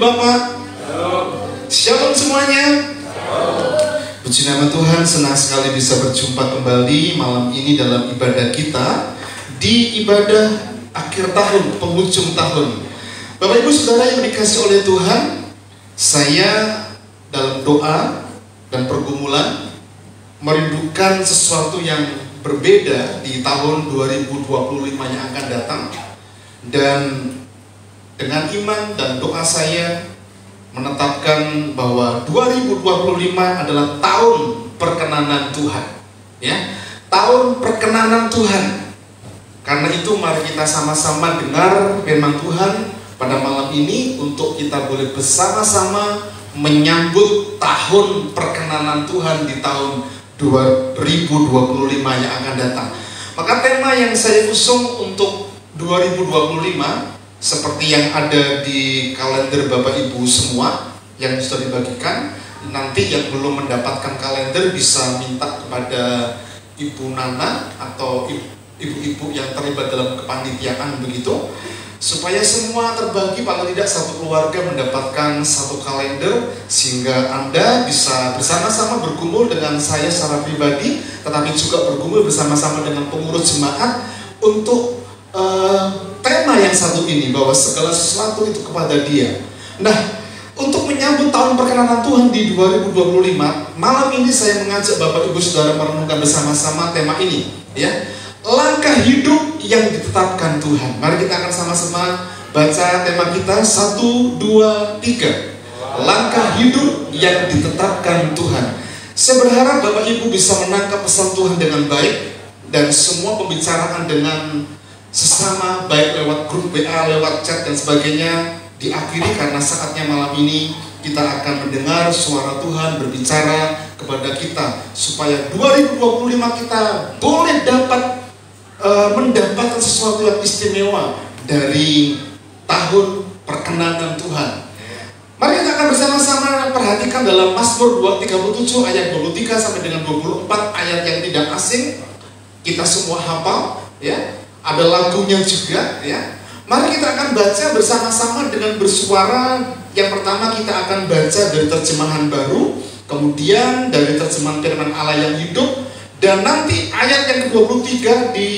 Bapak. Shalom semuanya. Puji nama Tuhan, senang sekali bisa berjumpa kembali malam ini dalam ibadah kita di ibadah akhir tahun, penghujung tahun. Bapak Ibu Saudara yang dikasihi oleh Tuhan, saya dalam doa dan pergumulan merindukan sesuatu yang berbeda di tahun 2025 yang akan datang. Dan dengan iman dan doa saya menetapkan bahwa 2025 adalah tahun perkenanan Tuhan, ya, tahun perkenanan Tuhan. Karena itu mari kita sama-sama dengar firman Tuhan pada malam ini untuk kita boleh bersama-sama menyambut tahun perkenanan Tuhan di tahun 2025 yang akan datang. Maka tema yang saya usung untuk 2025 seperti yang ada di kalender Bapak Ibu semua yang sudah dibagikan. Nanti yang belum mendapatkan kalender bisa minta kepada Ibu Nana atau ibu-ibu yang terlibat dalam kepanitiaan begitu, supaya semua terbagi, paling tidak satu keluarga mendapatkan satu kalender, sehingga Anda bisa bersama-sama bergumul dengan saya secara pribadi, tetapi juga bergumul bersama-sama dengan pengurus jemaat untuk tema yang satu ini, bahwa segala sesuatu itu kepada Dia. Nah, untuk menyambut tahun perkenanan Tuhan di 2025, malam ini saya mengajak Bapak Ibu Saudara merenungkan bersama-sama tema ini, ya, langkah hidup yang ditetapkan Tuhan. Mari kita akan sama-sama baca tema kita, 1, 2, 3. Langkah hidup yang ditetapkan Tuhan. Saya berharap Bapak Ibu bisa menangkap pesan Tuhan dengan baik, dan semua pembicaraan dengan sesama, baik lewat grup WA, lewat chat dan sebagainya, diakhiri karena saatnya malam ini kita akan mendengar suara Tuhan berbicara kepada kita, supaya 2025 kita boleh mendapatkan sesuatu yang istimewa dari tahun perkenanan Tuhan. Mari kita akan bersama-sama perhatikan dalam Mazmur 37 ayat 23 sampai dengan 24, ayat yang tidak asing, kita semua hafal, ya. Ada lagunya juga, ya. Mari kita akan baca bersama-sama dengan bersuara. Yang pertama kita akan baca dari terjemahan baru, kemudian dari terjemahan firman Allah yang hidup, dan nanti ayat yang ke-23 di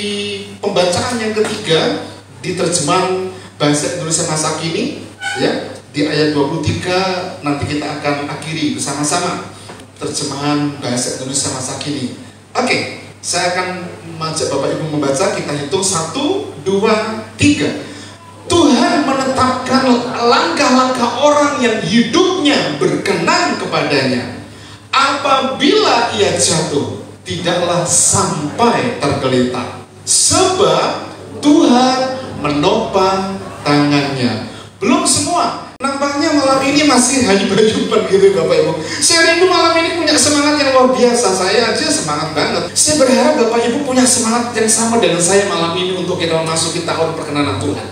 pembacaan yang ketiga di terjemahan bahasa Indonesia masa kini, ya. Di ayat 23 nanti kita akan akhiri bersama-sama terjemahan bahasa Indonesia masa kini. Oke. Saya akan mengajak Bapak Ibu membaca, kita hitung 1, 2, 3. Tuhan menetapkan langkah-langkah orang yang hidupnya berkenan kepadanya. Apabila ia jatuh, tidaklah sampai tergeletak, sebab Tuhan menopang tangannya. Belum semua. Nampaknya malam ini masih hayub-hayuban gitu Bapak Ibu. Saya rindu malam ini punya semangat yang luar biasa. Saya aja semangat banget. Saya berharap Bapak Ibu punya semangat yang sama dengan saya malam ini untuk kita memasuki tahun perkenanan Tuhan,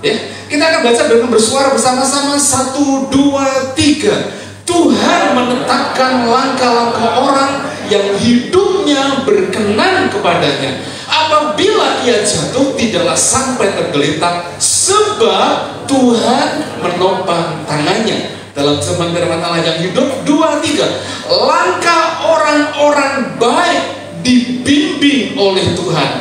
ya. Kita akan baca dengan bersuara bersama-sama, 1, 2, 3. Tuhan menetapkan langkah-langkah orang yang hidupnya berkenan kepadanya. Apabila ia jatuh, tidaklah sampai tergeletak, sebab Tuhan menopang tangannya. Dalam firman Allah yang hidup 2, 3. Langkah orang-orang baik dibimbing oleh Tuhan.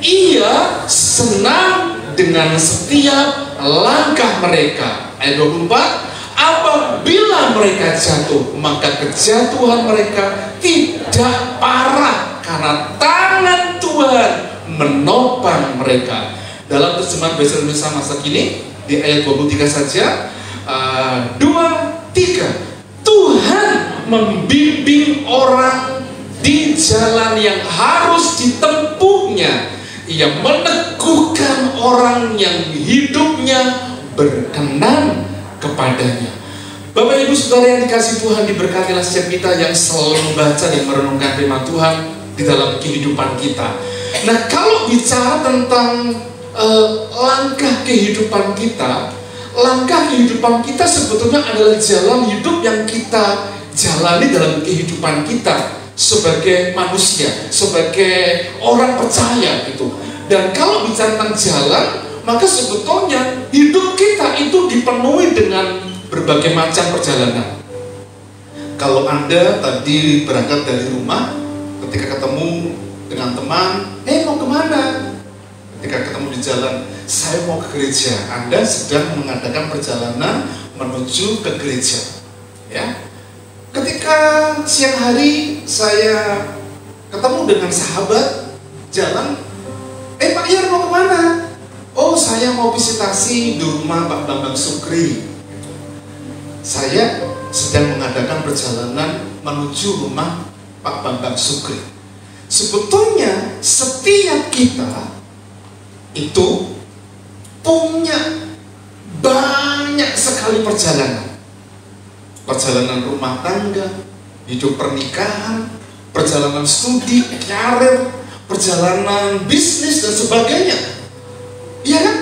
Ia senang dengan setiap langkah mereka. Ayat 24. Apabila mereka jatuh, maka kejatuhan mereka tidak parah, karena tangan Tuhan menopang mereka. Dalam terjemahan bahasa Indonesia masa kini di ayat 23 saja, 2, 3. Tuhan membimbing orang di jalan yang harus ditempuhnya. Ia meneguhkan orang yang hidupnya berkenan kepadanya. Bapak Ibu Saudara yang dikasihi Tuhan, diberkatilah setiap kita yang selalu membaca dan merenungkan firman Tuhan di dalam kehidupan kita. Nah, kalau bicara tentang langkah kehidupan kita sebetulnya adalah jalan hidup yang kita jalani dalam kehidupan kita sebagai manusia, sebagai orang percaya gitu. Dan kalau bicara tentang jalan, maka sebetulnya hidup kita itu dipenuhi dengan berbagai macam perjalanan. Kalau Anda tadi berangkat dari rumah, ketika ketemu dengan teman, mau kemana? Ketika ketemu di jalan, saya mau ke gereja. Anda sedang mengadakan perjalanan menuju ke gereja. Ya. Ketika siang hari saya ketemu dengan sahabat jalan, Pak Iar mau kemana? Oh, saya mau visitasi di rumah Pak Bambang Sukri. Saya sedang mengadakan perjalanan menuju rumah Pak Bambang Sukri. Sebetulnya setiap kita itu punya banyak sekali perjalanan. Perjalanan rumah tangga, hidup pernikahan, perjalanan studi, karir, perjalanan bisnis dan sebagainya. Iya kan?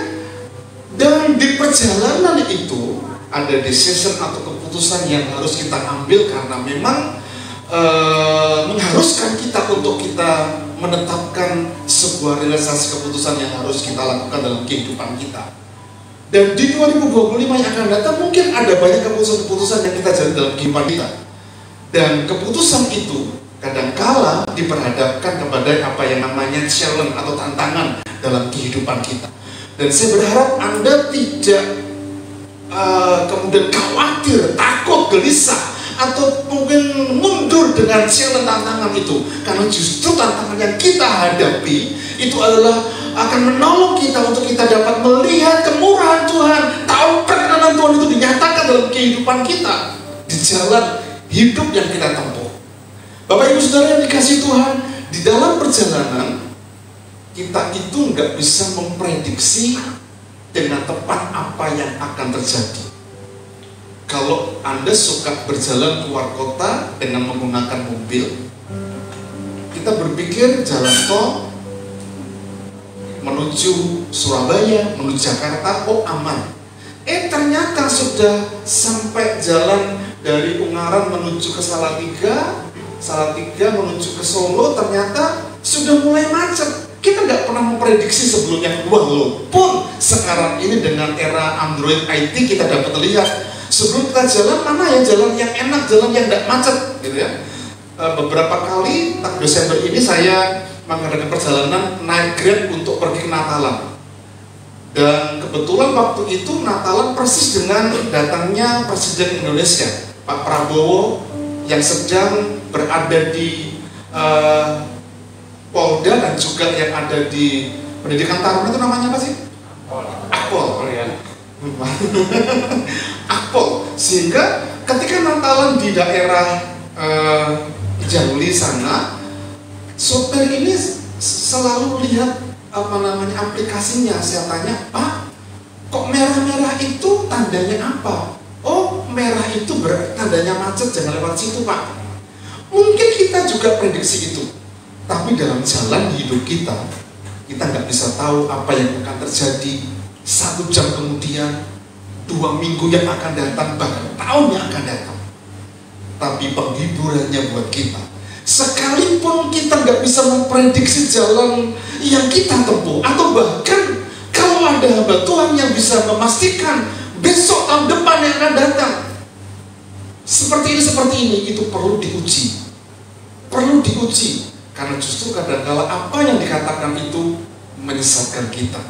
Dan di perjalanan itu ada decision atau keputusan yang harus kita ambil karena memang mengharuskan kita untuk kita menetapkan sebuah realisasi keputusan yang harus kita lakukan dalam kehidupan kita. Dan di 2025 yang akan datang mungkin ada banyak keputusan-keputusan yang kita jalani dalam kehidupan kita. Dan keputusan itu kadangkala diperhadapkan kepada apa yang namanya challenge atau tantangan dalam kehidupan kita. Dan saya berharap Anda tidak kemudian khawatir, takut, gelisah, atau mungkin mundur dengan challenge tantangan itu, karena justru tantangan yang kita hadapi itu adalah akan menolong kita untuk kita dapat melihat kemurahan Tuhan, tahu perkenanan Tuhan itu dinyatakan dalam kehidupan kita di jalan hidup yang kita tempuh. Bapak Ibu Saudara yang dikasihi Tuhan, di dalam perjalanan kita itu nggak bisa memprediksi dengan tepat apa yang akan terjadi. Kalau Anda suka berjalan keluar kota dengan menggunakan mobil, kita berpikir jalan tol menuju Surabaya, menuju Jakarta, oh aman. Ternyata sudah sampai jalan dari Ungaran menuju ke Salatiga menuju ke Solo, ternyata sudah mulai macet. Kita nggak pernah memprediksi sebelumnya, walaupun sekarang ini dengan era Android IT kita dapat lihat sebelum kita jalan mana ya jalan yang enak, jalan yang tidak macet, gitu ya. Beberapa kali Desember ini saya mengadakan perjalanan naik Grab untuk pergi ke Natalan. Dan kebetulan waktu itu Natalan persis dengan datangnya Presiden Indonesia, Pak Prabowo, yang sedang berada di Polda dan juga yang ada di pendidikan taruna itu namanya apa sih? Akpol. Akpol. Sehingga ketika Natalan di daerah Jamli sana, sopir ini selalu lihat aplikasinya. Saya tanya, Pak, kok merah-merah itu tandanya apa? Oh, merah itu tandanya macet, jangan lewat situ, Pak. Mungkin kita juga prediksi itu, tapi dalam jalan hidup kita nggak bisa tahu apa yang akan terjadi 1 jam kemudian, 2 minggu yang akan datang, bahkan tahun yang akan datang. Tapi penghiburannya buat kita, sekalipun kita nggak bisa memprediksi jalan yang kita tempuh, atau bahkan kalau ada hamba Tuhan yang bisa memastikan besok tahun depan yang akan datang seperti ini, itu perlu diuji. Karena justru kadang-kala apa yang dikatakan itu menyesatkan kita,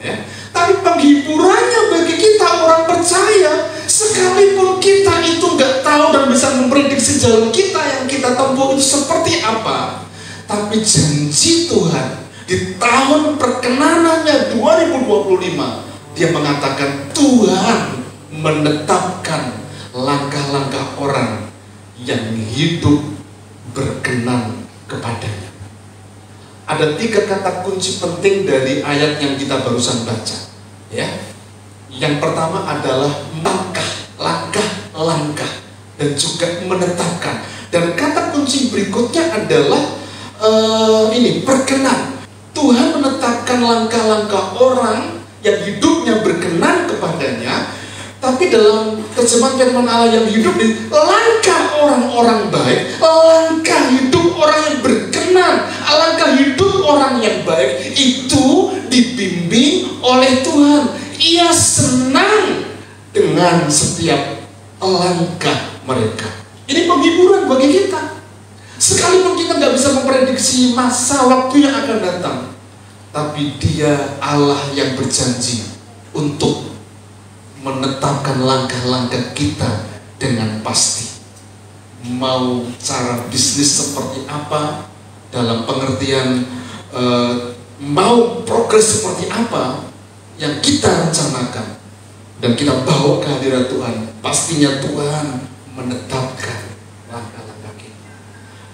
ya. Tapi penghiburannya bagi kita orang percaya, sekalipun kita itu nggak tahu dan bisa memprediksi jalan kita yang kita tempuh itu seperti apa, tapi janji Tuhan di tahun perkenanannya 2025, Dia mengatakan Tuhan menetapkan langkah-langkah orang yang hidup berkenan kepadanya. Ada 3 kata kunci penting dari ayat yang kita barusan baca, ya. Yang pertama adalah langkah, dan juga menetapkan. Dan kata kunci berikutnya adalah berkenan. Tuhan menetapkan langkah-langkah orang yang hidupnya berkenan kepadanya. Tapi dalam terjemahan firman Allah yang hidup di langkah orang-orang baik, langkah hidup orang yang berkenan, langkah hidup orang yang baik itu dibimbing oleh Tuhan. Ia senang dengan setiap langkah mereka. Ini penghiburan bagi kita. Sekalipun kita nggak bisa memprediksi masa waktu yang akan datang, tapi Dia Allah yang berjanji untuk menetapkan langkah-langkah kita dengan pasti. Mau cara bisnis seperti apa, dalam pengertian mau progres seperti apa yang kita rencanakan dan kita bawa ke hadirat Tuhan, pastinya Tuhan menetapkan langkah-langkah kita.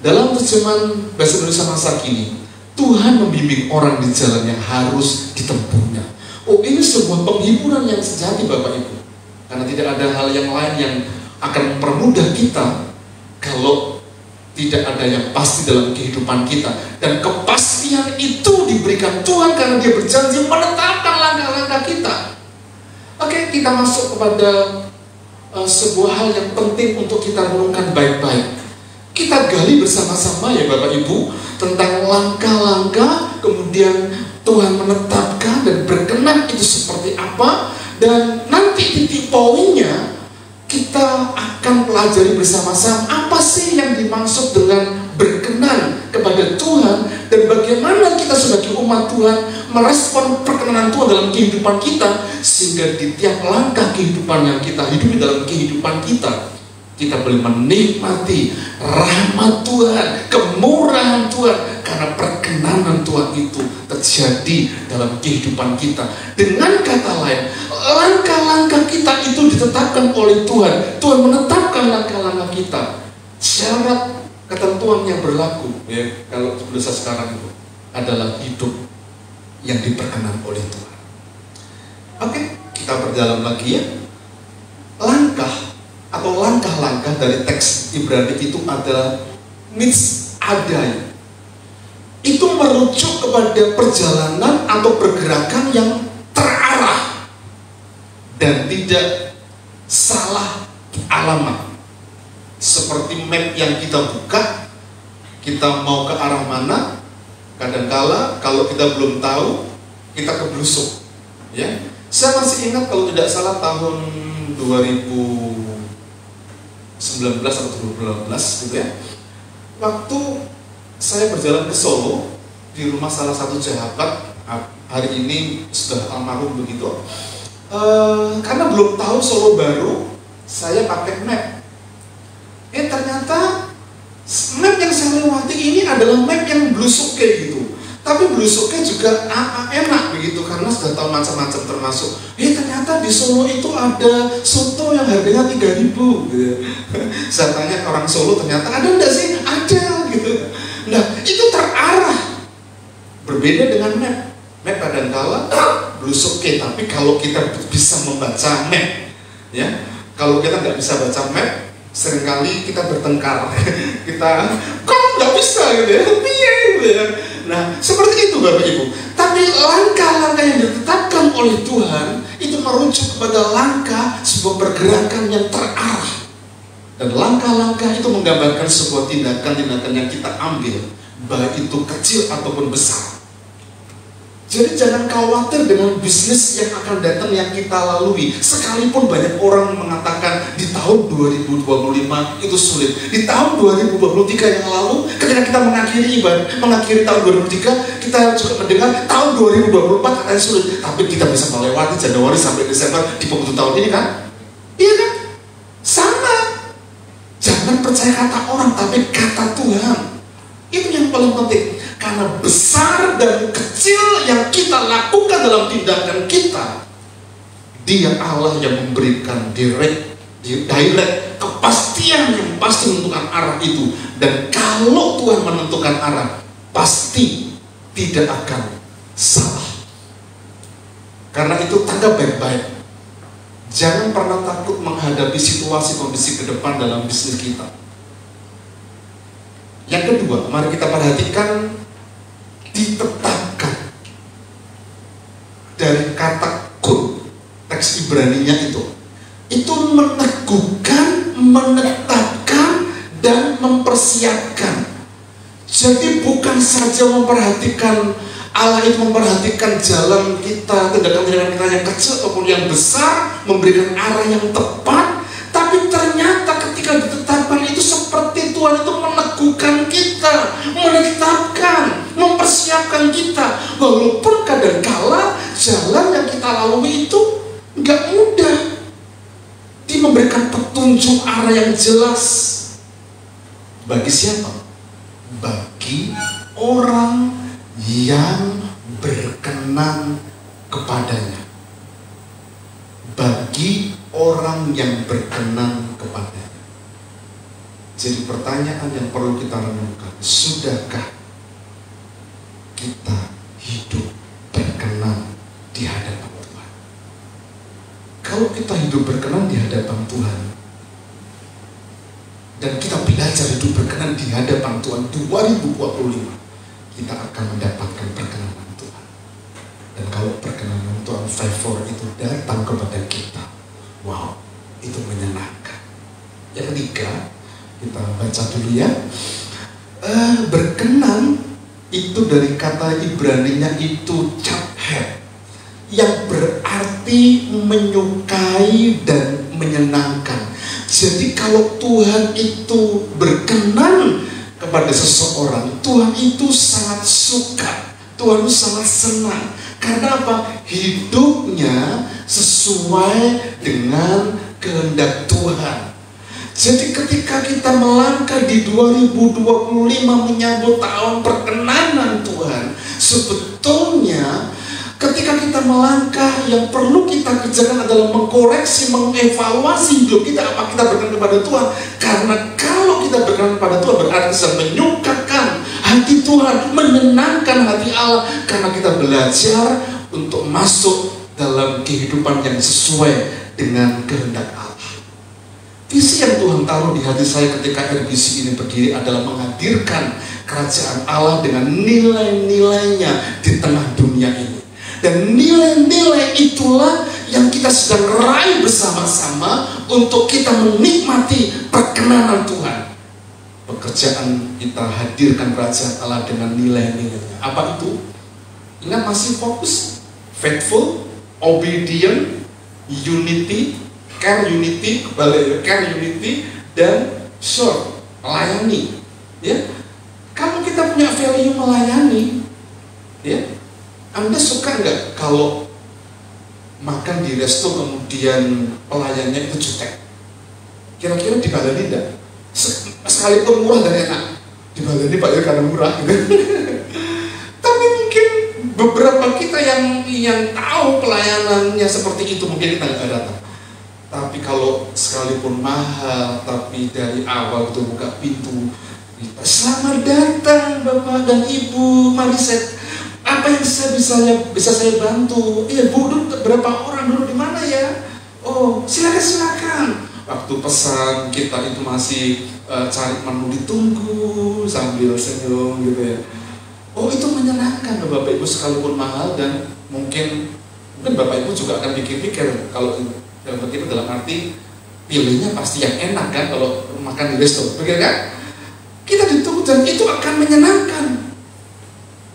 Dalam terjemahan bahasa Indonesia masa kini, Tuhan membimbing orang di jalan yang harus ditempuhnya. Oh, ini sebuah penghiburan yang sejati Bapak Ibu, karena tidak ada hal yang lain yang akan mempermudah kita kalau tidak ada yang pasti dalam kehidupan kita. Dan kepastian itu diberikan Tuhan karena Dia berjanji menetapkan langkah-langkah kita. Oke, kita masuk kepada sebuah hal yang penting untuk kita renungkan baik-baik. Kita gali bersama-sama ya Bapak Ibu tentang langkah-langkah kemudian Tuhan menetapkan dan berkenan itu seperti apa. Dan nanti titik poinnya kita akan pelajari bersama-sama apa sih yang dimaksud dengan berkenan kepada Tuhan, dan bagaimana kita sebagai umat Tuhan merespon perkenanan Tuhan dalam kehidupan kita, sehingga di tiap langkah kehidupan yang kita hidupi dalam kehidupan kita, kita boleh menikmati rahmat Tuhan, kemurahan Tuhan, karena perkenanan Tuhan itu terjadi dalam kehidupan kita. Dengan kata lain, langkah-langkah kita itu ditetapkan oleh Tuhan. Tuhan menetapkan langkah-langkah kita. Syarat ketentuan yang berlaku ya, kalau dosa sekarang itu adalah hidup yang diperkenan oleh Tuhan. Oke, kita berjalan lagi ya. Langkah atau langkah-langkah dari teks Ibrani itu adalah mitzadai. Itu merujuk kepada perjalanan atau pergerakan yang terarah dan tidak salah alamat. Seperti map yang kita buka, kita mau ke arah mana, kadangkala kalau kita belum tahu, kita keblusuk ya. Saya masih ingat kalau tidak salah tahun 2019 atau 2018 gitu ya, waktu saya berjalan ke Solo di rumah salah satu sahabat, hari ini sudah almarhum begitu, karena belum tahu Solo baru, saya pakai map. Ternyata map yang saya lewati ini adalah map yang blusuk kayak gitu. Tapi blusuknya juga enak begitu, karena sudah tahu macam-macam termasuk. Ternyata di Solo itu ada soto yang harganya 3.000 gitu. Saya tanya orang Solo, ternyata ada enggak sih? Ada gitu. Nah, itu terarah. Berbeda dengan map. Map kadang-kala blusuk tapi kalau kita bisa membaca map ya. Kalau kita nggak bisa baca map, seringkali kita bertengkar. Kita kok nggak bisa gitu ya, gitu ya. Nah, seperti itu Bapak Ibu. Tapi langkah-langkah yang ditetapkan oleh Tuhan itu merujuk kepada langkah sebuah pergerakan yang terarah. Dan langkah-langkah itu menggambarkan sebuah tindakan-tindakan yang kita ambil, baik itu kecil ataupun besar. Jadi jangan khawatir dengan bisnis yang akan datang yang kita lalui. Sekalipun banyak orang mengatakan di tahun 2025 itu sulit. Di tahun 2023 yang lalu, ketika kita mengakhiri tahun 2023, kita juga mendengar tahun 2024 katanya sulit. Tapi kita bisa melewati Januari sampai Desember di penghujung tahun ini kan? Iya kan? Sama. Jangan percaya kata orang, tapi kata Tuhan. Itu yang paling penting. Karena besar dan kecil yang kita lakukan dalam tindakan kita, Dia Allah yang memberikan direct kepastian yang pasti menentukan arah itu. Dan kalau Tuhan menentukan arah, pasti tidak akan salah. Karena itu tangkap baik-baik. Jangan pernah takut menghadapi situasi kondisi ke depan dalam bisnis kita. Yang kedua, mari kita perhatikan ditetapkan. Dari kata kun, teks Ibraninya itu meneguhkan, menetapkan, dan mempersiapkan. Jadi bukan saja memperhatikan, Allah itu memperhatikan jalan kita, tindakan-tindakan kita yang kecil ataupun yang besar, memberikan arah yang tepat, tapi Tuhan itu meneguhkan kita, menetapkan, mempersiapkan kita. Walaupun kadangkala jalan yang kita lalui itu nggak mudah. Dia memberikan petunjuk arah yang jelas. Bagi siapa? Bagi orang yang berkenan kepadanya. Bagi orang yang berkenan kepadanya. Jadi pertanyaan yang perlu kita renungkan, sudahkah kita hidup berkenan di hadapan Tuhan? Kalau kita hidup berkenan di hadapan Tuhan, dan kita belajar hidup berkenan di hadapan Tuhan 2025, kita akan mendapatkan perkenanan Tuhan. Dan kalau perkenanan Tuhan, favor itu datang kepada kita, wow, itu menyenangkan. Yang ketiga, kita baca dulu ya. Berkenan itu dari kata Ibraninya itu chaphet, yang berarti menyukai dan menyenangkan. Jadi kalau Tuhan itu berkenan kepada seseorang, Tuhan itu sangat suka, Tuhan itu sangat senang. Karena apa? Hidupnya sesuai dengan kehendak Tuhan. Jadi ketika kita melangkah di 2025 menyambut tahun perkenanan Tuhan, sebetulnya ketika kita melangkah, yang perlu kita kerjakan adalah mengkoreksi, mengevaluasi hidup kita, apa kita berkenan kepada Tuhan. Karena kalau kita berkenan kepada Tuhan, berarti bisa menyukakan hati Tuhan, menyenangkan hati Allah. Karena kita belajar untuk masuk dalam kehidupan yang sesuai dengan kehendak Allah. Visi yang Tuhan taruh di hati saya ketika RBC ini berdiri adalah menghadirkan kerajaan Allah dengan nilai-nilainya di tengah dunia ini. Dan nilai-nilai itulah yang kita sedang raih bersama-sama untuk kita menikmati perkenanan Tuhan. Pekerjaan kita hadirkan kerajaan Allah dengan nilai-nilainya. Apa itu? Ingat, masih fokus. Faithful, obedient, unity, care unity, dan serve, melayani. Ya, kalau kita punya value melayani, ya, Anda suka nggak kalau makan di resto kemudian pelayannya itu jutek? Kira-kira dibalani nggak? Sekalipun murah dan enak, dibalani Pak ya karena murah gitu. Tapi mungkin beberapa kita yang tahu pelayanannya seperti itu, mungkin kita nggak datang. Tapi kalau sekalipun mahal, tapi dari awal itu buka pintu, selamat datang Bapak dan Ibu, mari apa yang bisa saya bantu? Iya Bu, berapa orang dulu di mana ya? Oh, silakan. Waktu pesan kita itu masih cari menu ditunggu sambil senyum gitu ya. Oh, itu menyenangkan Bapak Ibu, sekalipun mahal. Dan mungkin Bapak Ibu juga akan pikir-pikir kalau dalam begitu, dalam arti pilihnya pasti yang enak kan kalau makan di resto, begitu kan? Kita ditunggu dan itu akan menyenangkan.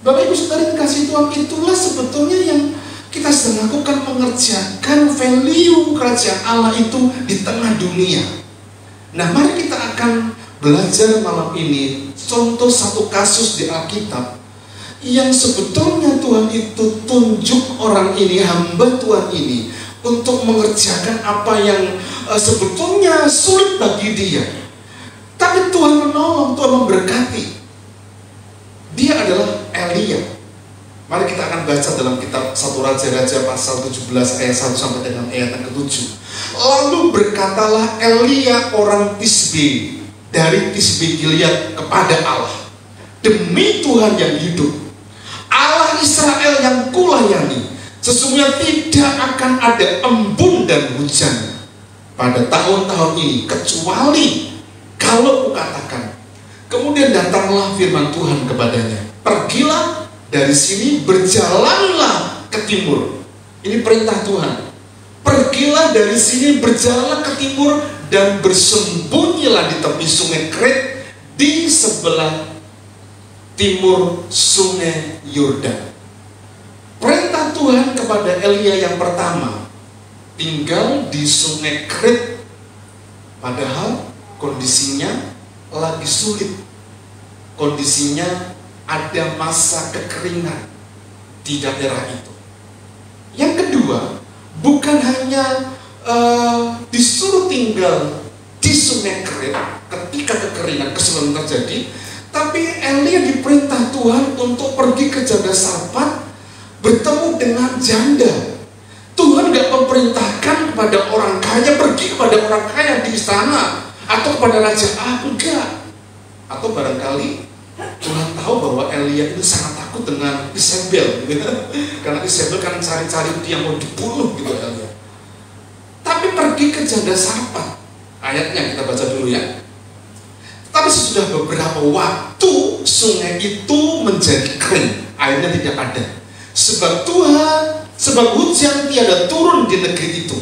Bapak Ibu Saudara yang kasih Tuhan, itulah sebetulnya yang kita sedang lakukan, mengerjakan value kerajaan Allah itu di tengah dunia. Nah, mari kita akan belajar malam ini contoh satu kasus di Alkitab yang sebetulnya Tuhan itu tunjuk orang ini, hamba Tuhan ini, untuk mengerjakan apa yang sebetulnya sulit bagi dia. Tapi Tuhan menolong, Tuhan memberkati. Dia adalah Elia. Mari kita akan baca dalam kitab 1 Raja-Raja pasal 17 ayat 1 sampai dengan ayat yang ke-7. Lalu berkatalah Elia orang Tisbe dari Tisbe Gilead kepada Allah, demi Tuhan yang hidup, Allah Israel yang kulayani, sesungguhnya tidak akan ada embun dan hujan pada tahun-tahun ini, kecuali kalau kukatakan. Kemudian datanglah firman Tuhan kepadanya, pergilah dari sini, berjalanlah ke timur. Ini perintah Tuhan. Pergilah dari sini, berjalanlah ke timur, dan bersembunyilah di tepi sungai Krit, di sebelah timur sungai Yordan. Perintah Tuhan kepada Elia yang pertama, tinggal di sungai Krit. Padahal kondisinya lagi sulit kondisinya, ada masa kekeringan di daerah itu. Yang kedua, bukan hanya disuruh tinggal di Sungai Kerit ketika kekeringan kesulitan terjadi, tapi Elia diperintah Tuhan untuk pergi ke Janda Sarfat bertemu dengan janda. Tuhan gak memerintahkan kepada orang kaya pergi kepada orang kaya di istana atau kepada raja, enggak. Atau barangkali Tuhan tahu bahwa Elia itu sangat takut dengan Isabel, gitu. Karena Isabel kan cari-cari dia mau dibunuh gitu Elia. Tapi pergi ke Janda Sarfat, ayatnya kita baca dulu ya. Tapi sesudah beberapa waktu sungai itu menjadi kering, airnya tidak ada. Sebab hujan tiada turun di negeri itu.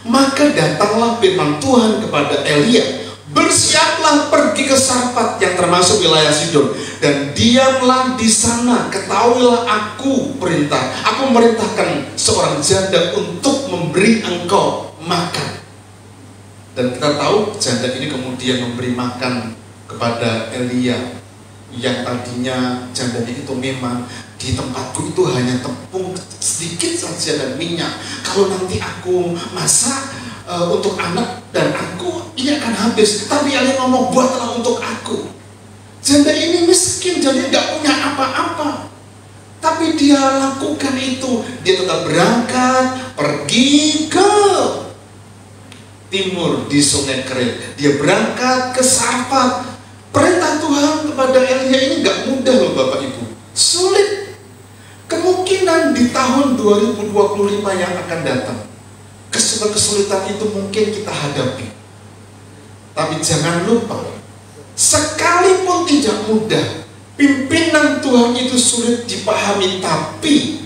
Maka datanglah firman Tuhan kepada Elia, bersiaplah pergi ke Sarfat yang termasuk wilayah Sidon, dan diamlah di sana. Ketahuilah aku memerintahkan seorang janda untuk memberi engkau makan. Dan kita tahu janda ini kemudian memberi makan kepada Elia, yang tadinya jandanya itu memang di tempatku itu hanya tepung sedikit saja dan minyak. Kalau nanti aku masak untuk anak dan aku, ini akan habis. Tapi Elia ngomong, buatlah untuk aku. Janda ini miskin, jadi nggak punya apa-apa. Tapi dia lakukan itu. Dia tetap berangkat, pergi ke timur di Sungai Kerit. Dia berangkat ke Sarfat. Perintah Tuhan kepada Elia ini nggak mudah loh Bapak Ibu. Sulit. Kemungkinan di tahun 2025 yang akan datang, kesulitan itu mungkin kita hadapi. Tapi jangan lupa, sekalipun tidak mudah, pimpinan Tuhan itu sulit dipahami, tapi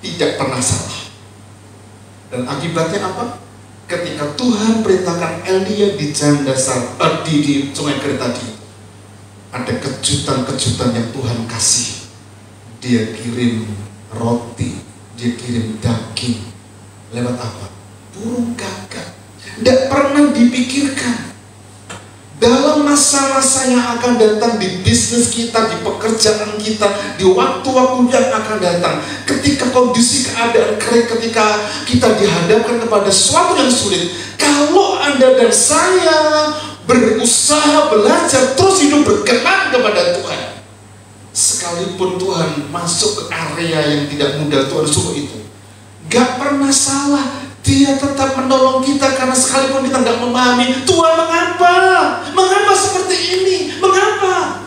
tidak pernah salah. Dan akibatnya apa? Ketika Tuhan perintahkan Elia di Janda Sarfat, di Sungai Kerit tadi, ada kejutan-kejutan yang Tuhan kasih. Dia kirim roti, dia kirim daging. Lewat apa? Burung gagak. Tidak pernah dipikirkan dalam masa-masa yang akan datang di bisnis kita, di pekerjaan kita, di waktu-waktu yang akan datang, ketika kondisi keadaan kering, ketika kita dihadapkan kepada sesuatu yang sulit, kalau Anda dan saya berusaha belajar terus hidup berkenan kepada Tuhan, sekalipun Tuhan masuk ke area yang tidak mudah, Tuhan suruh itu, gak pernah salah. Dia tetap menolong kita, karena sekalipun kita nggak memahami, Tuhan mengapa seperti ini, mengapa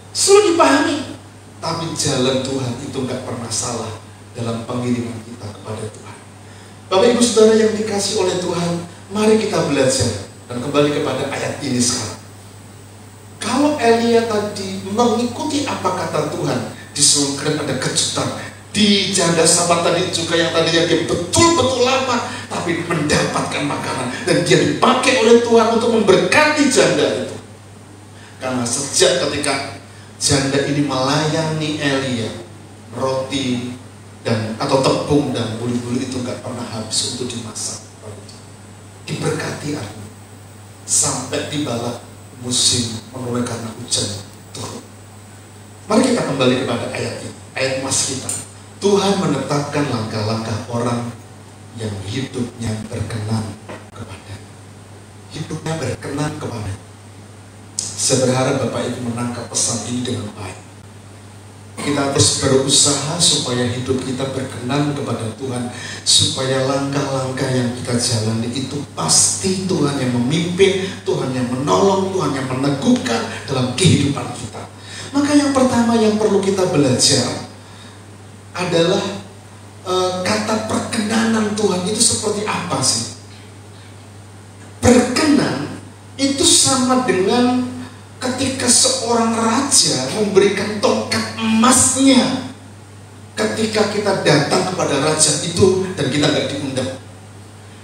sulit dipahami. Tapi jalan Tuhan itu nggak pernah salah dalam pengiriman kita kepada Tuhan. Bapak Ibu Saudara yang dikasih oleh Tuhan, mari kita belajar dan kembali kepada ayat ini sekarang. Kalau Elia tadi mengikuti apa kata Tuhan, di Sungai Kerit ada kejutan. Di Janda Sarfat tadi juga yang tadinya dia betul-betul lapar, tapi mendapatkan makanan, dan dia dipakai oleh Tuhan untuk memberkati janda itu. Karena sejak ketika janda ini melayani Elia, roti atau tepung dan buli-buli itu nggak pernah habis untuk dimasak. Diberkati aku sampai tibalah musim menuai karena hujan turun. Mari kita kembali kepada ayat ini, ayat emas kita. Tuhan menetapkan langkah-langkah orang yang hidupnya berkenan kepada. Hidupnya berkenan kepada. Saya berharap Bapak Ibu menangkap pesan ini dengan baik. Kita terus berusaha supaya hidup kita berkenan kepada Tuhan, supaya langkah-langkah yang kita jalani itu pasti Tuhan yang memimpin, Tuhan yang menolong, Tuhan yang meneguhkan dalam kehidupan kita. Maka yang pertama yang perlu kita belajar adalah kata perkenanan Tuhan itu seperti apa sih? Berkenan itu sama dengan ketika seorang raja memberikan tongkat emasnya ketika kita datang kepada raja itu dan kita nggak diundang.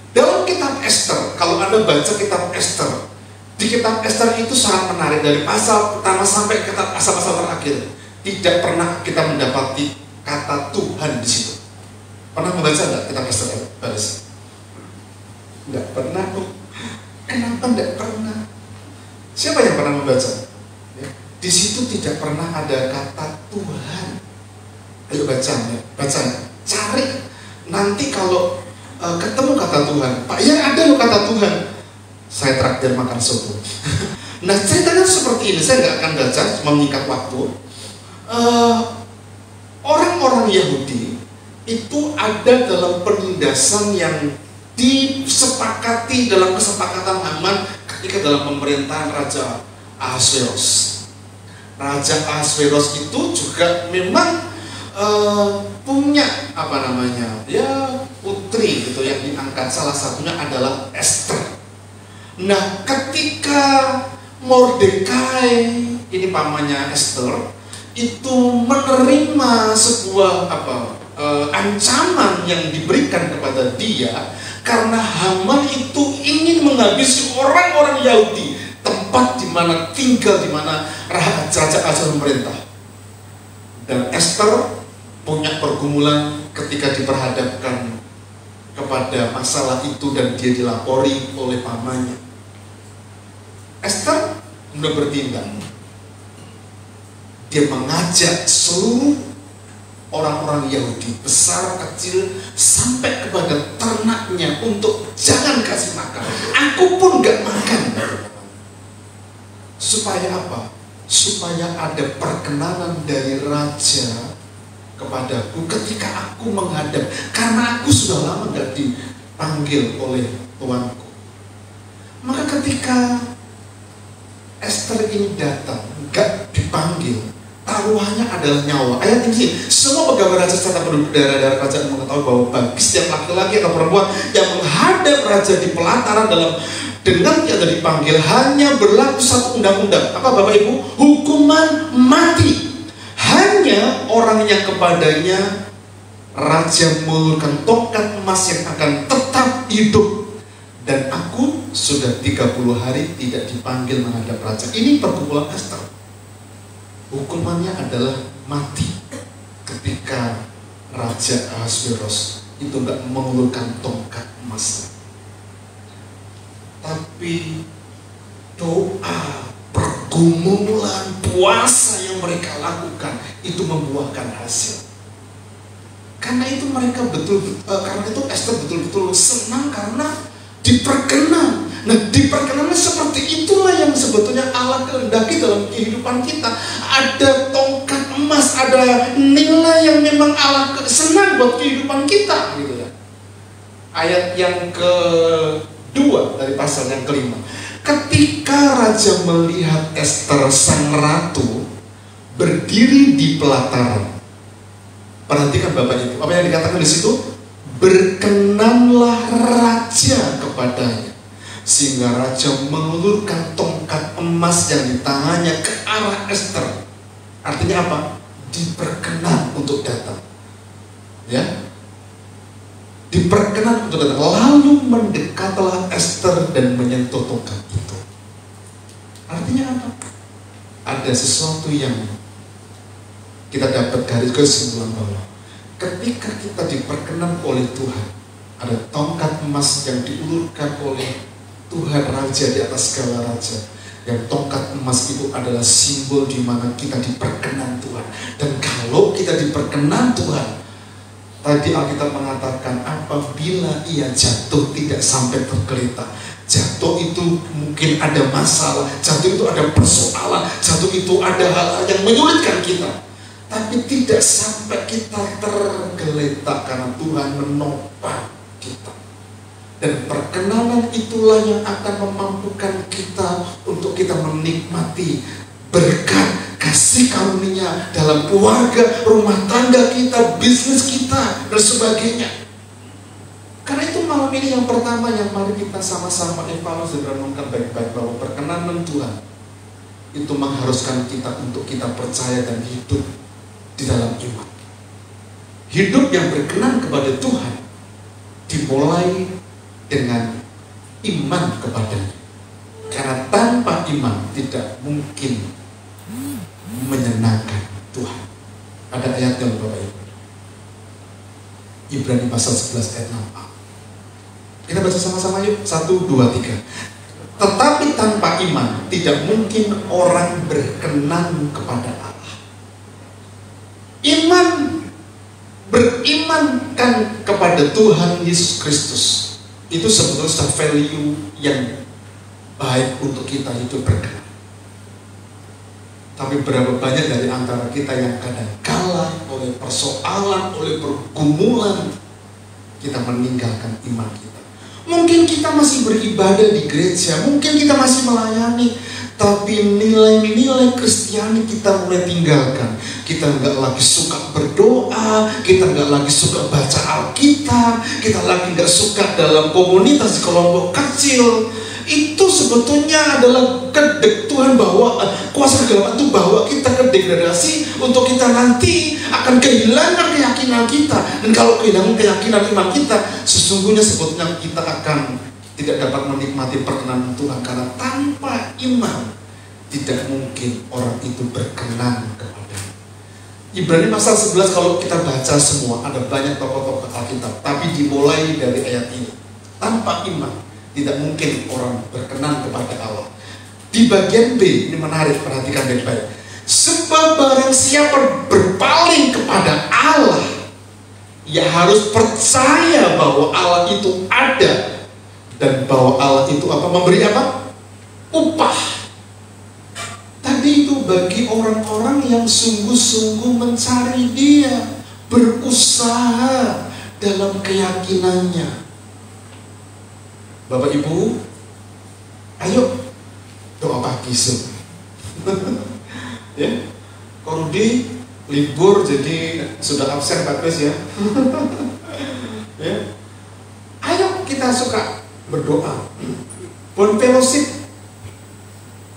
Dalam kitab Ester, kalau Anda baca kitab Ester, di kitab Ester itu sangat menarik, dari pasal pertama sampai ke pasal-pasal terakhir tidak pernah kita mendapati kata Tuhan di situ. Pernah membaca enggak kitab Ester, Baris? Enggak pernah. Kenapa enggak pernah? Siapa yang pernah membaca? Ya. Di situ tidak pernah ada kata Tuhan. Ayo baca, ya. Baca, cari. Nanti kalau ketemu kata Tuhan, Pak, ya ada loh kata Tuhan. Saya traktir makan soto. Nah, ceritanya seperti ini. Saya nggak akan baca, cuma menyikat waktu. Orang-orang Yahudi itu ada dalam penindasan yang disepakati dalam kesepakatan Haman ketika dalam pemerintahan Raja Ahasveros. Raja Ahasveros itu juga memang punya ya putri gitu yang diangkat, salah satunya adalah Esther. Nah, ketika Mordekai, ini pamannya Esther, itu menerima sebuah ancaman yang diberikan kepada dia karena Haman itu ingin menghabisi orang-orang Yahudi, tempat di mana tinggal, di mana Raja Ahasveros memerintah. Dan Esther punya pergumulan ketika diperhadapkan kepada masalah itu dan dia dilapori oleh pamannya. Esther sudah bertindak. Dia mengajak seluruh orang-orang Yahudi, besar kecil sampai kepada ternaknya, untuk jangan kasih makan. Aku pun gak makan. Supaya apa? Supaya ada perkenanan dari raja kepadaku ketika aku menghadap, karena aku sudah lama gak dipanggil oleh tuanku. Maka ketika Esther ini datang, gak dipanggil, taruhannya adalah nyawa. Ayat ini, semua pegawai raja serta penduduk daerah-daerah kerajaan mengetahui bahwa bagi setiap laki-laki atau perempuan yang menghadap raja di pelataran dengan tiada dipanggil, hanya berlaku satu undang-undang. Apa Bapak Ibu? Hukuman mati. Hanya orang yang kepadanya raja mengulurkan tongkat emas yang akan tetap hidup. Dan aku sudah 30 hari tidak dipanggil menghadap raja. Ini pergumulan Esther. Hukumannya adalah mati ketika Raja Ahasveros itu nggak mengulurkan tongkat emas. Tapi doa, pergumulan, puasa yang mereka lakukan itu membuahkan hasil. Karena itu mereka karena itu Esther betul-betul senang karena diperkenan. Nah, diperkenannya seperti itulah yang sebetulnya Allah kehendaki dalam kehidupan kita. Ada tongkat emas, ada nilai yang memang Allah senang buat kehidupan kita, gitu ya. Ayat yang kedua dari pasal yang kelima. Ketika raja melihat Esther sang ratu berdiri di pelataran. Perhatikan Bapak Ibu, apa yang dikatakan di situ? Berkenanlah raja kepadanya, sehingga raja mengulurkan tongkat emas yang di tangannya ke arah Esther. Artinya apa? Diperkenan untuk datang. Ya, diperkenan untuk datang. Lalu mendekatlah Esther dan menyentuh tongkat itu. Artinya apa? Ada sesuatu yang kita dapat garis kesimpulan bahwa ketika kita diperkenan oleh Tuhan, ada tongkat emas yang diulurkan oleh Tuhan Raja di atas segala raja. Yang tongkat emas itu adalah simbol di mana kita diperkenan Tuhan. Dan kalau kita diperkenan Tuhan, tadi Alkitab mengatakan apabila ia jatuh tidak sampai tergeletak. Jatuh itu mungkin ada masalah, jatuh itu ada persoalan, jatuh itu ada hal-hal yang menyulitkan kita. Tapi tidak sampai kita tergeletak karena Tuhan menopang kita. Dan perkenanan itulah yang akan memampukan kita untuk kita menikmati berkat kasih karunia dalam keluarga, rumah tangga kita, bisnis kita, dan sebagainya. Karena itu malam ini yang pertama yang mari kita sama-sama evaluasi dan merenungkan baik-baik bahwa perkenanan Tuhan itu mengharuskan kita untuk kita percaya dan hidup di dalam iman. Hidup yang berkenan kepada Tuhan dimulai dengan iman kepadanya. Karena tanpa iman tidak mungkin menyenangkan Tuhan. Ada ayatnya Bapak Ibu. Ibrani pasal 11 ayat 6a. Kita baca sama-sama yuk. 1, 2, 3. Tetapi tanpa iman tidak mungkin orang berkenan kepada Allah. Iman, berimankan kepada Tuhan Yesus Kristus, itu sebetulnya value yang baik untuk kita hidup berkenan. Tapi berapa banyak dari antara kita yang kadang kalah oleh persoalan, oleh pergumulan, kita meninggalkan iman kita. Mungkin kita masih beribadah di gereja, mungkin kita masih melayani, tapi nilai-nilai Kristiani kita mulai tinggalkan. Kita nggak lagi suka berdoa, kita nggak lagi suka baca Alkitab, kita lagi nggak suka dalam komunitas di kelompok kecil. Itu sebetulnya adalah kedek Tuhan bahwa kuasa kegelapan itu bawa kita ke degradasi untuk kita nanti akan kehilangan keyakinan kita. Dan kalau kehilangan keyakinan iman kita, sesungguhnya sebetulnya kita akan tidak dapat menikmati perkenan Tuhan, karena tanpa iman tidak mungkin orang itu berkenan kepada. Ibrani pasal 11 kalau kita baca semua, ada banyak tokoh-tokoh Alkitab, tapi dimulai dari ayat ini. Tanpa iman tidak mungkin orang berkenan kepada Allah. Di bagian B, ini menarik, perhatikan baik-baik. Sebab barang siapa berpaling kepada Allah, ia harus percaya bahwa Allah itu ada, dan bahwa Allah itu apa? Memberi apa? Upah. Tadi itu bagi orang-orang yang sungguh-sungguh mencari Dia, berusaha dalam keyakinannya. Bapak Ibu, ayo doa pagi ya. Korudi libur jadi sudah absen Pak Kris ya. Ya. Ayo kita suka berdoa. Bon fellowship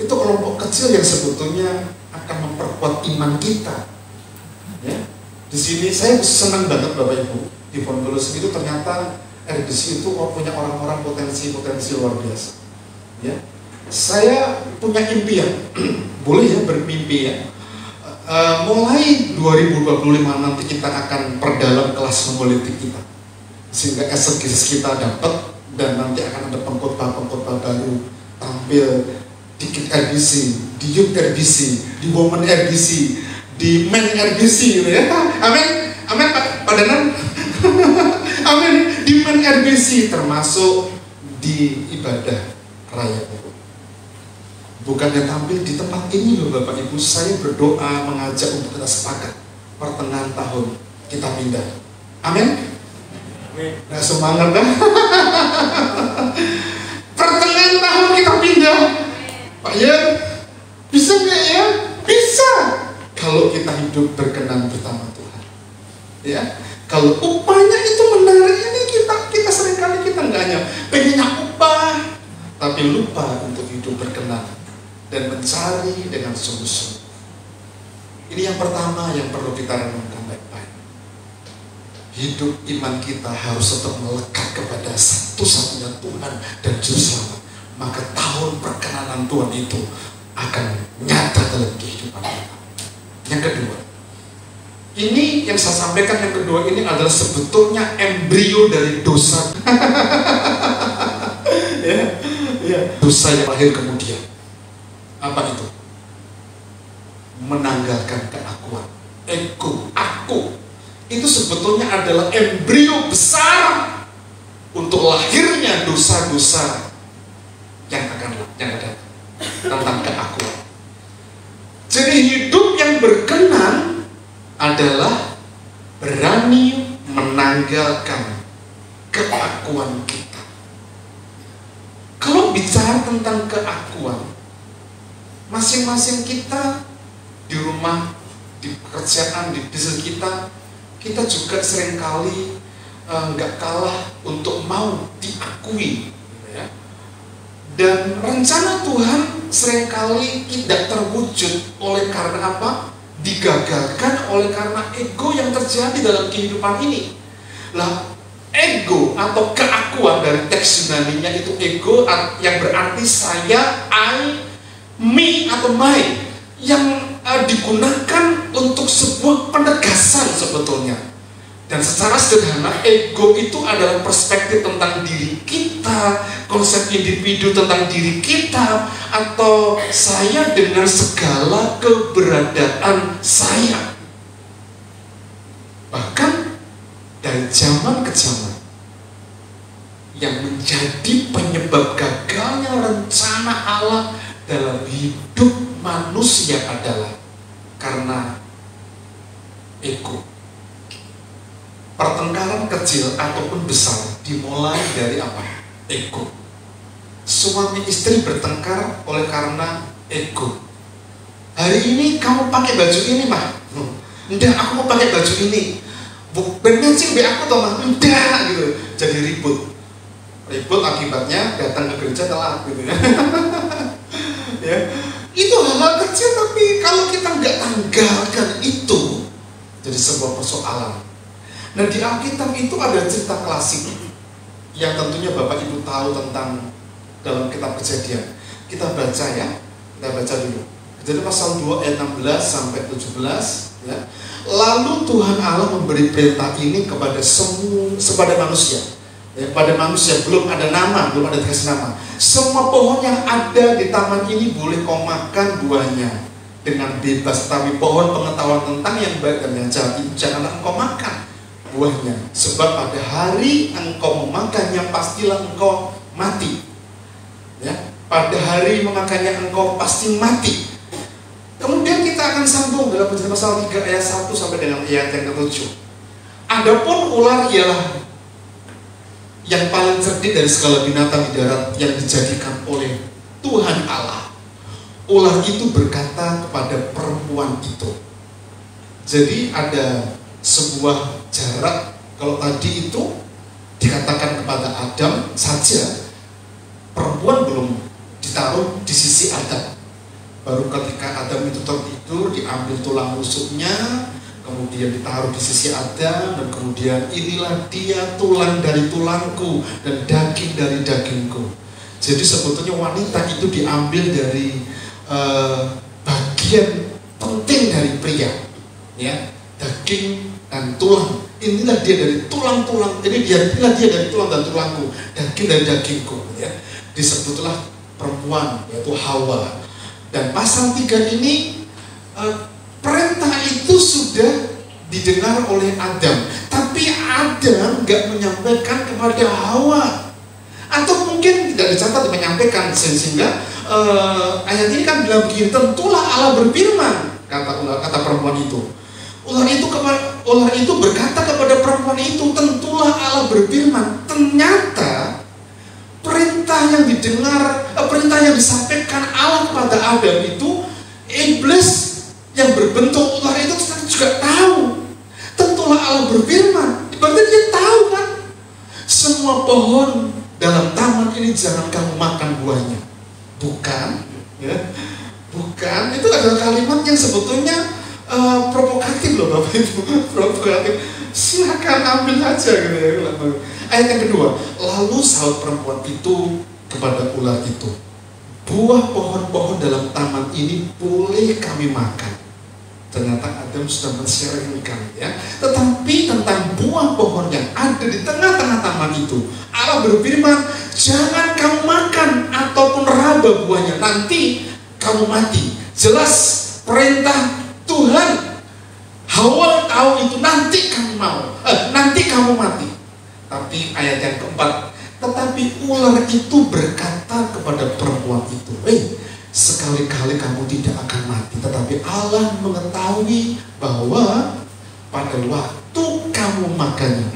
itu kelompok kecil yang sebetulnya akan memperkuat iman kita. Ya. Di sini saya senang banget Bapak Ibu, di Bon fellowship itu ternyata RBC itu punya orang-orang potensi-potensi luar biasa. Ya, saya punya impian, boleh ya bermimpi ya. Mulai 2025 nanti kita akan perdalam kelas homiletik kita, sehingga exegesis kita dapat, dan nanti akan ada pengkhotbah baru tampil di Kids RBC, di Youth RBC, di Women RBC, di Men RBC, gitu ya. Amin, amin Pak Danan. Amin, di Men RBC, termasuk di ibadah raya. Bukannya tampil di tempat ini loh Bapak Ibu, saya berdoa mengajak untuk kita sepakat pertengahan tahun kita pindah. Amin. Nah, semangat kan? Pertengahan tahun kita pindah. Pak ya, bisa nggak ya? Bisa. Kalau kita hidup berkenan bersama Tuhan. Ya. Kalau upahnya itu menarik, ini kita seringkali kita nggak hanya pengennya upah, tapi lupa untuk hidup berkenan dan mencari dengan sungguh-sungguh. Ini yang pertama yang perlu kita renungkan baik-baik. Hidup iman kita harus tetap melekat kepada satu-satunya Tuhan dan Juru Selamat. Maka tahun perkenanan Tuhan itu akan nyata dalam kehidupan kita. Yang kedua, ini yang saya sampaikan, yang kedua ini adalah sebetulnya embrio dari dosa. Ya. Dosa yang lahir kemudian. Apa itu? Menanggalkan keakuan, ego, aku. Itu sebetulnya adalah embrio besar untuk lahirnya dosa-dosa yang akan datang tentang keakuan. Jadi hidup yang berkenan adalah berani menanggalkan keakuan kita. Kalau bicara tentang keakuan, masing-masing kita di rumah, di pekerjaan, di bisnis kita juga seringkali nggak kalah untuk mau diakui, ya. Dan rencana Tuhan seringkali tidak terwujud oleh karena apa? Digagalkan oleh karena ego yang terjadi dalam kehidupan ini. Lah, ego atau keakuan dari teks Yunani-nya itu ego yang berarti saya, I, me atau my, yang digunakan untuk sebuah penegasan sebetulnya Dan secara sederhana, ego itu adalah perspektif tentang diri kita, konsep individu tentang diri kita, atau saya dengan segala keberadaan saya. Bahkan dari zaman ke zaman, yang menjadi penyebab gagalnya rencana Allah dalam hidup manusia adalah karena ego. Pertengkaran kecil ataupun besar dimulai dari apa? Ego. Suami istri bertengkar oleh karena ego. Hari ini kamu pakai baju ini, mah? Enggak, aku mau pakai baju ini. Bensin be aku toh, mah? Enggak, gitu. Jadi ribut. Ribut akibatnya datang ke gereja telat, gitu ya. Ya. Itu hal-hal kecil, tapi kalau kita nggak tanggalkan itu, jadi sebuah persoalan. Nah, di Alkitab itu ada cerita klasik yang tentunya Bapak Ibu tahu tentang dalam kitab Kejadian. Kita baca ya, kita baca dulu. Jadi pasal 2 ayat 16 sampai 17 ya. Lalu Tuhan Allah memberi perintah ini kepada manusia. Ya, pada manusia belum ada nama, belum ada dikasih nama. Semua pohon yang ada di taman ini boleh kau makan buahnya dengan bebas, tapi pohon pengetahuan tentang yang baik dan yang jahat itu janganlah engkau makan buahnya, sebab pada hari engkau memakannya pastilah engkau mati. Ya, pada hari memakannya engkau pasti mati. Kemudian kita akan sambung dalam Perjanjian pasal 3 ayat 1 sampai dengan ayat yang ke-7. Adapun ular ialah yang paling cerdik dari segala binatang di darat yang dijadikan oleh Tuhan Allah. Ular itu berkata kepada perempuan itu. Jadi ada sebuah jarak. Kalau tadi itu dikatakan kepada Adam saja, perempuan belum ditaruh di sisi Adam. Baru ketika Adam itu tertidur, diambil tulang rusuknya, kemudian ditaruh di sisi Adam, dan kemudian inilah dia tulang dari tulangku dan daging dari dagingku. Jadi sebetulnya wanita itu diambil dari bagian penting dari pria, ya, daging dan tulang. Inilah dia dari tulang-tulang. Inilah dia dari tulang dan tulangku, daging dari dagingku. Ya. Disebutlah perempuan, yaitu Hawa. Dan pasal 3 ini perintah itu sudah didengar oleh Adam, tapi Adam nggak menyampaikan kepada Hawa, atau mungkin tidak dicatat menyampaikan, sehingga ayat ini kan bilang begini, tentulah Allah berfirman, kata perempuan itu. Ular itu berkata kepada perempuan itu, tentulah Allah berfirman. Ternyata perintah yang didengar, perintah yang disampaikan Allah kepada Adam itu, iblis yang berbentuk ular itu juga tahu. Tentulah Allah berfirman. Berarti dia tahu kan, semua pohon dalam taman ini jangan kamu makan buahnya. Bukan, ya, bukan. Itu adalah kalimat yang sebetulnya provokatif loh Bapak Ibu, provokatif. Silakan ambil aja gitu ya. Ayat yang kedua, lalu sahut perempuan itu kepada ular itu, buah pohon-pohon dalam taman ini boleh kami makan. Ternyata Adam sudah men-sharingkan, ya. Tetapi tentang buah pohon yang ada di tengah-tengah taman itu, Allah berfirman, jangan kamu makan ataupun raba buahnya, nanti kamu mati. Jelas perintah Tuhan. Hawa tahu itu, nanti kamu mati. Tapi ayat yang keempat, tetapi ular itu berkata kepada perempuan itu, sekali-kali kamu tidak akan mati. Tetapi Allah mengetahui bahwa pada waktu kamu makannya,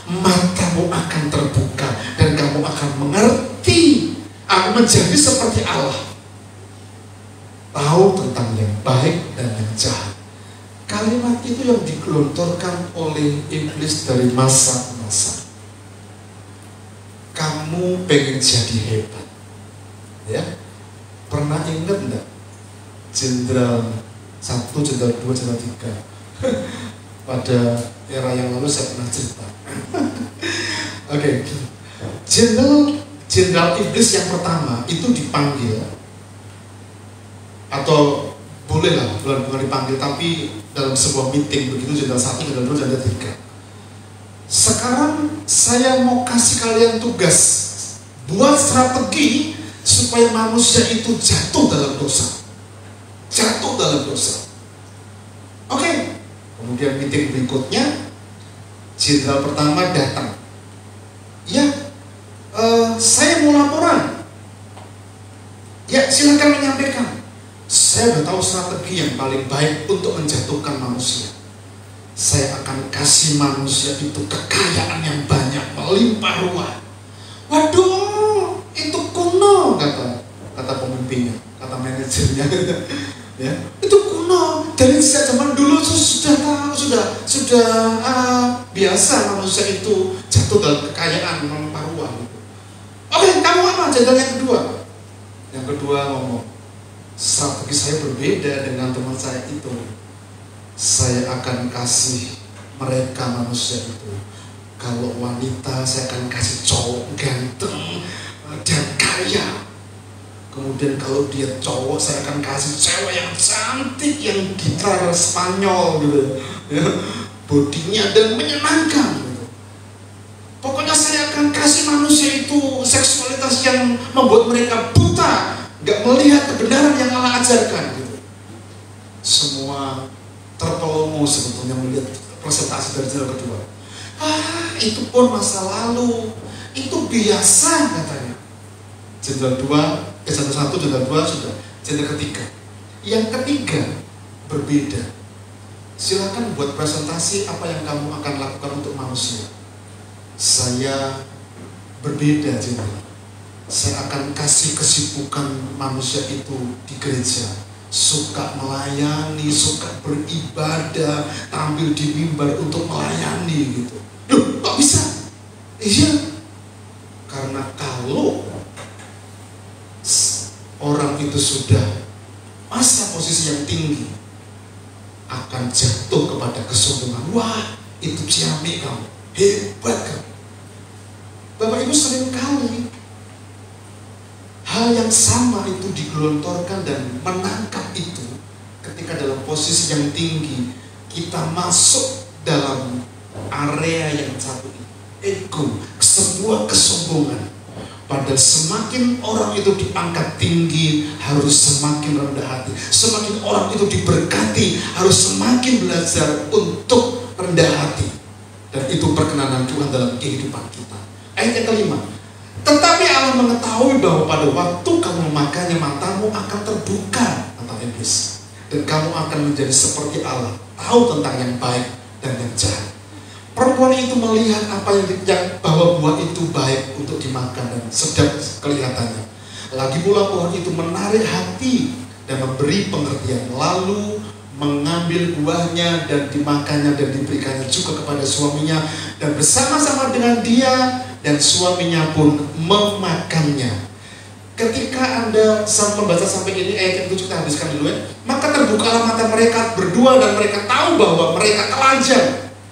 matamu akan terbuka dan kamu akan mengerti, akan menjadi seperti Allah, tahu tentang yang baik dan yang jahat. Kalimat itu yang digelontorkan oleh iblis dari masa ke masa. Kamu pengen jadi hebat, ya? Pernah ingat enggak? Jenderal 1, Jenderal 2, Jenderal 3 pada era yang lalu saya pernah cerita. Oke. Jenderal iblis yang pertama itu dipanggil atau bolehlah bulan-bulan dipanggil, tapi dalam sebuah meeting begitu, jenderal 1, jenderal 2, jenderal 3. Sekarang saya mau kasih kalian tugas, buat strategi supaya manusia itu jatuh dalam dosa. Jatuh dalam dosa. Oke. Kemudian meeting berikutnya, jenderal pertama datang. Ya, saya mau laporan. Ya, silakan menyampaikan. Saya sudah tahu strategi yang paling baik untuk menjatuhkan manusia. Saya akan kasih manusia itu kekayaan yang banyak, melimpah ruah. Waduh, itu kuno, kata pemimpinnya, kata manajernya. Ya, itu kuno. Dari sejak zaman dulu sudah biasa manusia itu jatuh dalam kekayaan, melimpah ruah. Oke, kamu apa? Jenderal yang kedua. Yang kedua ngomong, strategi saya berbeda dengan teman saya itu. Saya akan kasih mereka manusia itu. Kalau wanita saya akan kasih cowok ganteng dan kaya. Kemudian kalau dia cowok saya akan kasih cewek yang cantik, yang gitar Spanyol gitu ya. Bodinya dan menyenangkan gitu. Pokoknya saya akan kasih manusia itu seksualitas yang membuat mereka buta, gak melihat kebenaran yang Allah ajarkan gitu. Semua terpelongo sebetulnya melihat presentasi dari jenderal kedua. Itu pun masa lalu, itu biasa katanya. Jenderal 2, jenderal 1, jenderal 2 sudah. Jenderal ketiga. Yang ketiga berbeda. Silakan buat presentasi apa yang kamu akan lakukan untuk manusia. Saya berbeda, jenderal. Saya akan kasih kesibukan manusia itu di gereja. Suka melayani, suka beribadah, tampil di mimbar untuk melayani gitu. Duh, kok bisa? Iya, karena kalau orang itu sudah masa posisi yang tinggi, akan jatuh kepada kesombongan. Wah, itu ciamik kamu, hebat kamu. Bapak Ibu, sering kali hal yang sama itu digelontorkan dan menangkap itu ketika dalam posisi yang tinggi kita masuk dalam area yang satu ini, ego, sebuah kesombongan. Padahal semakin orang itu diangkat tinggi harus semakin rendah hati. Semakin orang itu diberkati harus semakin belajar untuk rendah hati. Dan itu perkenanan Tuhan dalam kehidupan kita. Ayat yang kelima, tetapi Allah mengetahui bahwa pada waktu kamu memakannya matamu akan terbuka, kata iblis, dan kamu akan menjadi seperti Allah, tahu tentang yang baik dan yang jahat. Perempuan itu melihat apa yang bahwa buah itu baik untuk dimakan dan sedap kelihatannya. Lagi pula pohon itu menarik hati dan memberi pengertian, lalu mengambil buahnya dan dimakannya dan diberikannya juga kepada suaminya, dan bersama-sama dengan dia dan suaminya pun memakannya. Ketika Anda membaca sampai ini, ayat yang 7 kita habiskan dulu ya. Maka terbukalah mata mereka berdua dan mereka tahu bahwa mereka telanjang.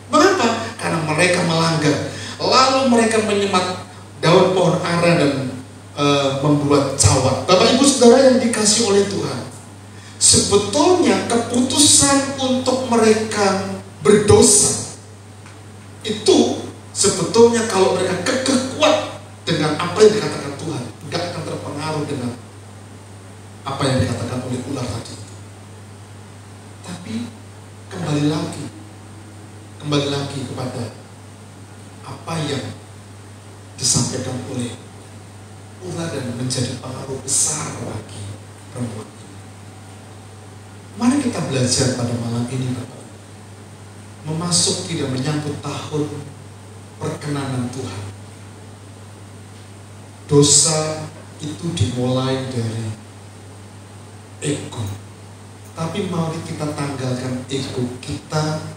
Mengapa? Karena mereka melanggar. Lalu mereka menyemat daun pohon ara dan membuat cawat. Bapak Ibu Saudara yang dikasih oleh Tuhan, sebetulnya keputusan untuk mereka berdosa itu sebetulnya kalau mereka kekeh kuat dengan apa yang dikatakan Tuhan, nggak akan terpengaruh dengan apa yang dikatakan oleh ular tadi. Tapi kembali lagi kepada apa yang disampaikan oleh ular dan menjadi pengaruh besar bagi perempuan ini. Mari kita belajar pada malam ini, Bapak. Memasuki dan menyambut tahun perkenanan Tuhan. Dosa itu dimulai dari ego. Tapi mari kita tanggalkan ego kita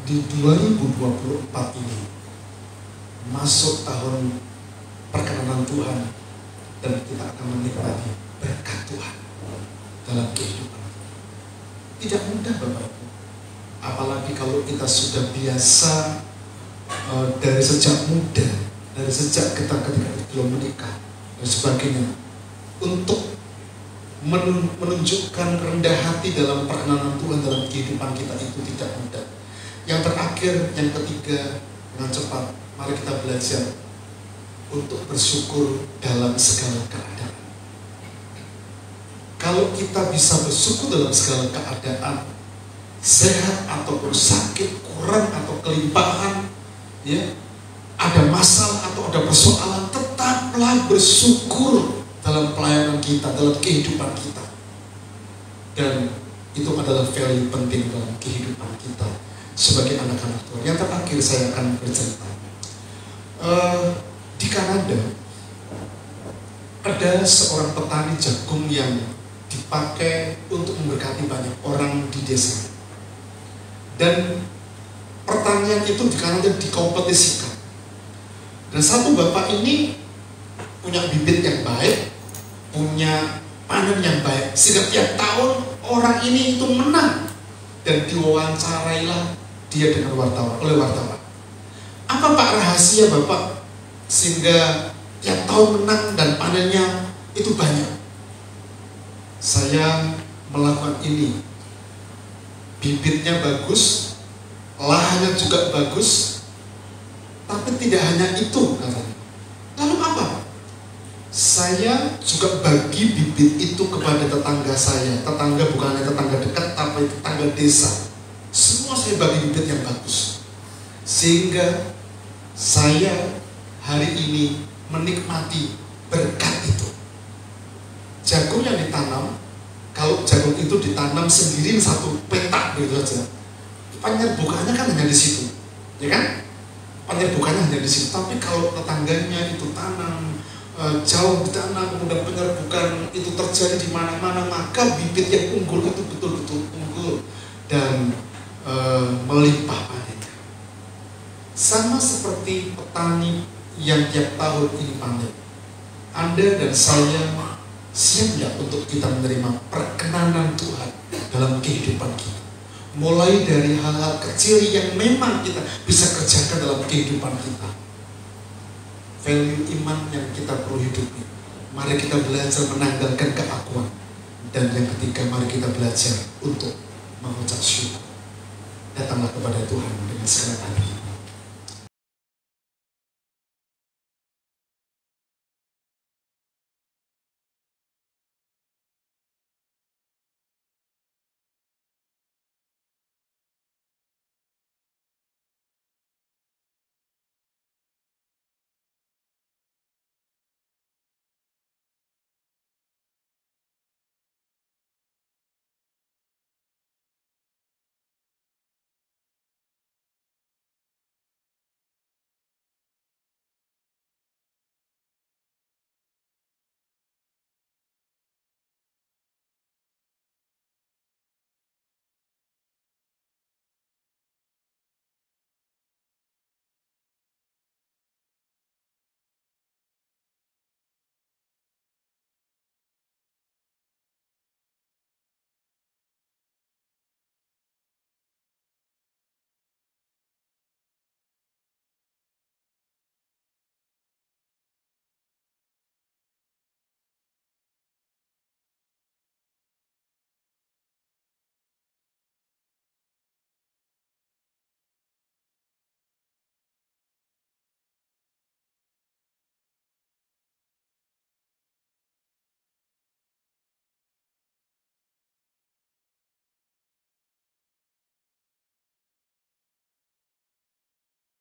di 2024 ini. Masuk tahun perkenanan Tuhan dan kita akan menikmati berkat Tuhan dalam kehidupan. Tidak mudah, Bapak Ibu. Apalagi kalau kita sudah biasa dari sejak muda, dari sejak kita ketika belum menikah dan sebagainya, untuk menunjukkan rendah hati dalam perkenanan Tuhan dalam kehidupan kita itu tidak mudah. Yang terakhir, yang ketiga, dengan cepat, mari kita belajar untuk bersyukur dalam segala keadaan. Kalau kita bisa bersyukur dalam segala keadaan, sehat ataupun sakit, kurang atau kelimpahan, ya, ada masalah atau ada persoalan, tetaplah bersyukur dalam pelayanan kita, dalam kehidupan kita. Dan itu adalah value penting dalam kehidupan kita sebagai anak-anak Tuhan. Yang terakhir saya akan bercerita. Di Kanada ada seorang petani jagung yang dipakai untuk memberkati banyak orang di desa. Dan pertanian itu di Kanada dikompetisikan. Dan satu bapak ini punya bibit yang baik, punya panen yang baik, sehingga tiap tahun orang ini itu menang. Dan diwawancarailah dia dengan oleh wartawan. Apa Pak rahasia Bapak sehingga tiap tahun menang dan panennya itu banyak? Saya melakukan ini. Bibitnya bagus, lahannya juga bagus, tapi tidak hanya itu katanya. Lalu apa? Saya juga bagi bibit itu kepada tetangga saya. Tetangga bukan hanya tetangga dekat, tapi tetangga desa. Semua saya bagi bibit yang bagus. Sehingga saya hari ini menikmati berkat itu. Jagung yang ditanam, kalau jagung itu ditanam sendiri satu petak begitu saja, penyerbukannya kan hanya di situ, ya kan? Penyerbukannya hanya di situ. Tapi kalau tetangganya itu tanam jauh di tanah, kemudian penyerbukan itu terjadi di mana-mana, maka bibit yang unggul itu betul-betul unggul dan melimpah panennya. Sama seperti petani yang tiap tahun ini panen. Anda dan saya siap nggak untuk kita menerima perkenanan Tuhan dalam kehidupan kita? Mulai dari hal-hal kecil yang memang kita bisa kerjakan dalam kehidupan kita. Value iman yang kita perlu hidupi. Mari kita belajar menanggalkan keakuan. Dan yang ketiga, mari kita belajar untuk mengucap syukur. Datanglah kepada Tuhan dengan segala hati.